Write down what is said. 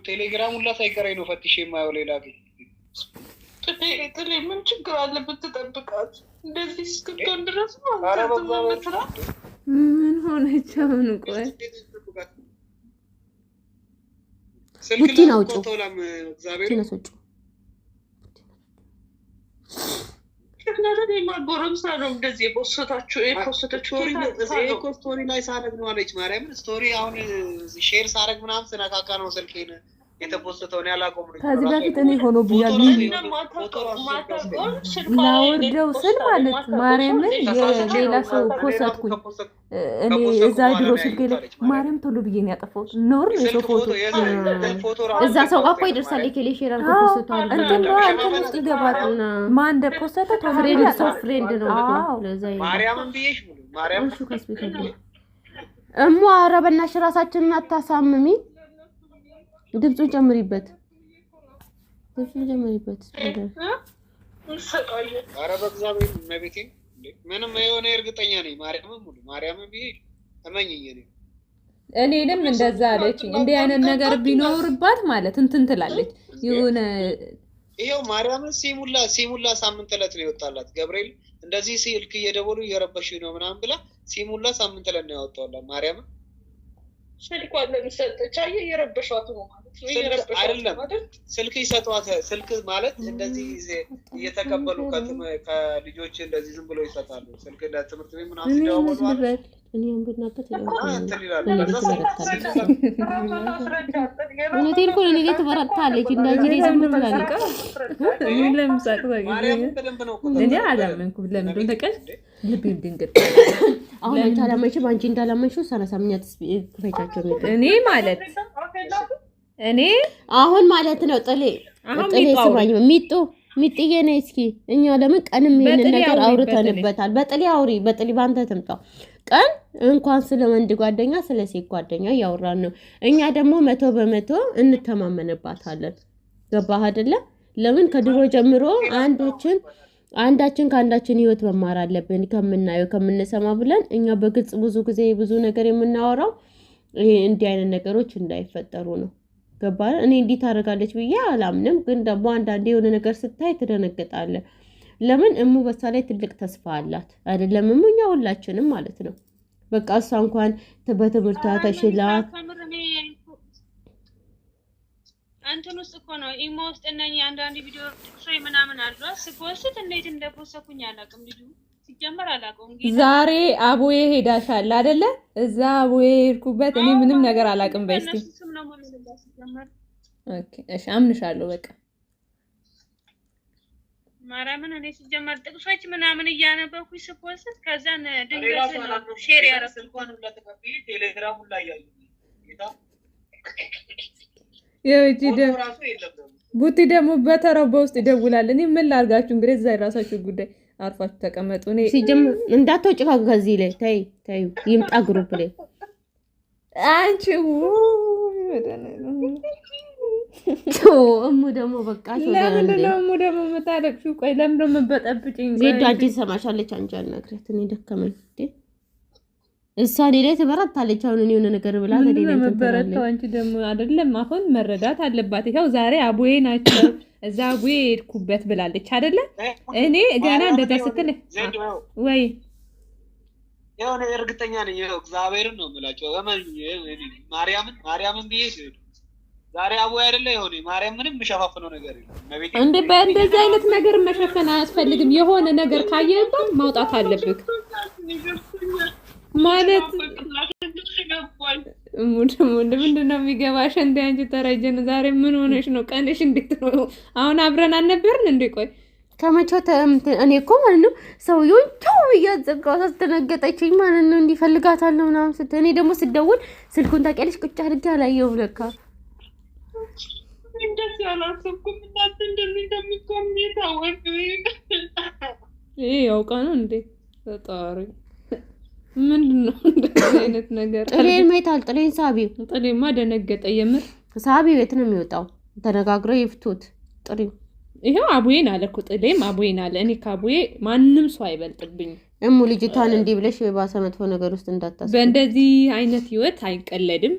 ቴሌግራም ሁላ ሳይቀረኝ ነው ፈትሼ የማየው ሌላ ግን ጥሌ ምን ችግር አለበት ትጠብቃት እንደዚህ እስክትሆን ድረስ ማለት ነው። ምን ሆነች አሁን? ቆይ ቡቲን አውጪ ትነሶቹ ከነረደ ማጎረምሳ ነው እንደዚህ የፖስታችሁ ስቶሪ ላይ ሳረግ ነው አለች ማርያምን። ስቶሪ አሁን ሼር ሳረግ ምናምን ስነካካ ነው ስልኬን የተፖስተው ነው ያላቆም ነው። ከዚህ በፊት እኔ ሆኖ ብያለሁ ላወርደው ስል ማለት ማርያምን የሌላ ሰው ፖስትኩኝ እኔ እዛ ድሮ ስልኬ ላይ ማርያም ቶሎ ብዬ ነው ያጠፋሁት። ኖር ነው ፎቶ እዛ ሰው ጋር ቆይ ደርሳለ ከሌ ሼር አልኩ ፖስቷል እንትን ነው አንተ ውስጥ ይገባል ማን እንደ ፖስታ ፍሬንድ ሰው ፍሬንድ ነው ለዛ ማርያምን ብዬሽ ማርያም እሺ ከስቤት እሙ አረበናሽ ራሳችንን አታሳምሚ። ድምፁን ጨምሪበት ኧረ በእግዚአብሔር መቤቴን ምንም የሆነ እርግጠኛ ነኝ ማርያምን ብዬ እመኝኝ እኔንም እንደዛ አለችኝ። እንዲህ አይነት ነገር ቢኖርባት ማለት እንትን ትላለች የሆነ ይሄው ማርያምን ሲሙላ ሳምንት ዕለት ነው የወጣላት ገብርኤል እንደዚህ ስልክ እየደወሉ እየረበሹኝ ነው ምናምን ብላ ሲሙላ ሳምንት ዕለት ነው ያወጣላት ማርያምን ስልኳ ለምሰጠች እየረበሻት ነው ማለት ነው። አይደለም ስልክ ይሰጧት ስልክ ማለት እንደዚህ እየተቀበሉ ከልጆች እንደዚህ ዝም ብሎ ይሰጣሉ ስልክ ለትምህርት ቤት ምናምን ሲደውሉ እኔም ብናበት እውነቴን እኮ እኔ ተበረታለች እንደዚህ ዝም ትላለች። ምን ለምሳቅ እኔ አላመንኩም። ለምን ተቀል ልቤም ድንግጥ አሁን ታላመንሽ ባንቺ እንዳላመንሽው 30 ሚኒት ክፈቻቸው ነው እኔ አሁን ማለት ነው ጥሌ ስማኝ ሚጥዬ ነኝ እስኪ እኛ ለምን ቀንም ይሄን ነገር አውርተንበታል። በጥሌ ባንተ ትምጣው ቀን እንኳን ስለ ወንድ ጓደኛ ስለ ሴት ጓደኛ ያወራን ነው። እኛ ደግሞ 100% እንተማመንባታለን። ገባህ አይደለ? ለምን ከድሮ ጀምሮ አንዳችን ከአንዳችን ህይወት መማር አለብን ከምናየው ከምንሰማ ብለን እኛ በግልጽ ብዙ ጊዜ ብዙ ነገር የምናወራው ይሄ እንዲህ አይነት ነገሮች እንዳይፈጠሩ ነው። ገባህ? እኔ እንዲህ ታደርጋለች ብዬ አላምንም፣ ግን ደግሞ አንዳንዴ የሆነ ነገር ስታይ ትደነግጣለህ። ለምን እሙ በሷ ላይ ትልቅ ተስፋ አላት አይደለም? እሙኛ ሁላችንም ማለት ነው። በቃ እሷ እንኳን በትምህርቷ ተሽላ አንተን ውስጥ እኮ ነው ኢሞ ውስጥ እና አንዳንድ ቪዲዮ ጥቅሶች ምናምን አሉ ስፖስት እንዴት እንደፖሰኩኝ አላውቅም። ልጁ ሲጀመር አላውቅም። ዛሬ አቦዬ ሄዳሻል አይደለ? እዛ አቦዬ ሄድኩበት እኔ ምንም ነገር አላውቅም። በስቲ ኦኬ እሺ አምንሻለሁ በቃ ማርያምን እኔ ሲጀመር ጥቅሶች ምናምን እያነበብኩኝ ስፖስት ከዛን ድንገት ሼር ያረኩት እንኳን ለተቀበይ ቴሌግራም ላይ ያዩ ጌታ ቡቲ ደግሞ በተራው በውስጥ ይደውላል። እኔ ምን ላርጋችሁ እንግዲህ እዛ የራሳችሁ ጉዳይ አርፋችሁ ተቀመጡ። እኔ ሲጀምር እንዳትወጪ ከዚህ ላይ ተይ ይምጣ ግሩፕ ላይ አንቺ እሙ ደግሞ በቃ ለምንድን ነው እሙ ደግሞ የምታለቅሺው? ቆይ ለምንድን ነው የምትበጠብጪኝ? ዜድ አንቺ ሰማሻለች። አንቺ አልነግረት እኔ ደከመኝ እሷኔ ላይ ተበረታለች። አሁን እኔ የሆነ ነገር ብላ ተበረታው። አንቺ ደግሞ አይደለም አሁን መረዳት አለባት። ይሄው ዛሬ አቡዬ ናቸው እዛ አቡዬ ሄድኩበት ብላለች አይደለ? እኔ ገና እንደዛ ስትል ወይ የሆነ እርግጠኛ ነኝ እግዚአብሔርን ነው የምላቸው ማርያምን ብዬ ዛሬ አቡዬ አይደለ ይሆነ ማርያም ምንም መሸፋፈነው ነገር የለም። እንዴ በእንደዚህ አይነት ነገር መሸፈን አያስፈልግም። የሆነ ነገር ካየህበት ማውጣት አለብህ ማለት ምንድን ነው የሚገባሽ? እንደ አንቺ ተረጀን ዛሬ ምን ሆነሽ ነው? ቀንሽ እንዴት ነው? አሁን አብረን አልነበርን እንዴ? ቆይ ከመቼው እኔ እኮ ማለት ነው ሰውዬው ተው እያዘጋው አስደነገጠችኝ ማለት ነው። እንዲፈልጋታለሁ ምናምን ስትል እኔ ደግሞ ስደውል ስልኩን ታውቂያለሽ ቁጭ አድርጌ አላየሁም ለካ እንደዚህ አላሰብኩም። እናንተ እንደዚህ እንደምትቆም ታወቅ ይሄ ያውቃ ነው እንዴ? ተጣሪ ምንድነው እንደዚህ አይነት ነገር? ጥሌን ማይታል ጥሌን ሳቢው ጥሌማ ደነገጠ። የምር ሳቢው የት ነው የሚወጣው? ተነጋግረው ይፍቱት። ጥሪው ይሄው አቡዬን አለ እኮ ጥሌም አቡዬን አለ። እኔ ከአቡዬ ማንም ሰው አይበልጥብኝ። እሙ ልጅቷን እንዲህ ብለሽ የባሰ መጥፎ ነገር ውስጥ እንዳታስብ። በእንደዚህ አይነት ህይወት አይቀለድም።